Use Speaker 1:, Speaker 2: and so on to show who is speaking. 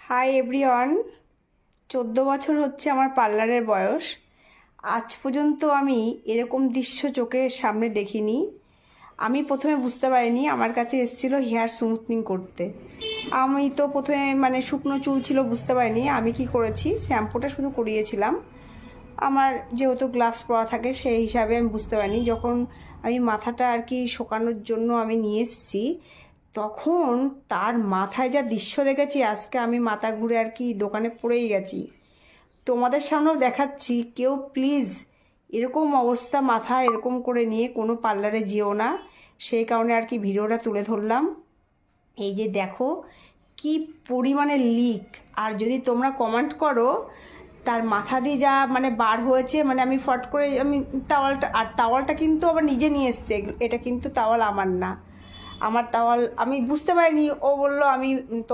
Speaker 1: Hi everyone. 14 বছর হচ্ছে আমার পার্লারের বয়স। আজ পর্যন্ত আমি এরকম দৃশ্য চোখের সামনে দেখিনি। আমি প্রথমে বুঝতে পারিনি, আমার কাছে এসেছিলো হেয়ার স্মুথনিং করতে। আমি তো প্রথমে শুকনো চুল ছিল, বুঝতে পারিনি। আমি কি করেছি, শ্যাম্পুটা শুধু করিয়েছিলাম। আমার যেহেতু গ্লাভস পরা থাকে সেই হিসাবে আমি বুঝতে পারিনি। যখন আমি মাথাটা আর কি শোকানোর জন্য আমি নিয়ে এসেছি, তখন তার মাথায় যা দৃশ্য দেখেছি, আজকে আমি মাথা ঘুরে আর কি দোকানে পড়েই গেছি। তোমাদের সামনেও দেখাচ্ছি, কেউ প্লিজ এরকম অবস্থা মাথা এরকম করে নিয়ে কোনো পার্লারে যেও না। সেই কারণে আর কি ভিডিওটা তুলে ধরলাম। এই যে দেখো কি পরিমাণে লিক। আর যদি তোমরা কমেন্ট করো তার মাথা দিয়ে যা বার হয়েছে, আমি ফট করে আমি তাওয়ালটা কিন্তু আবার নিজে নিয়ে এসছে। এটা কিন্তু তাওয়াল আমার না। আমার তাওয়াল আমি বুঝতে পারিনি। ও বললো আমি তোমার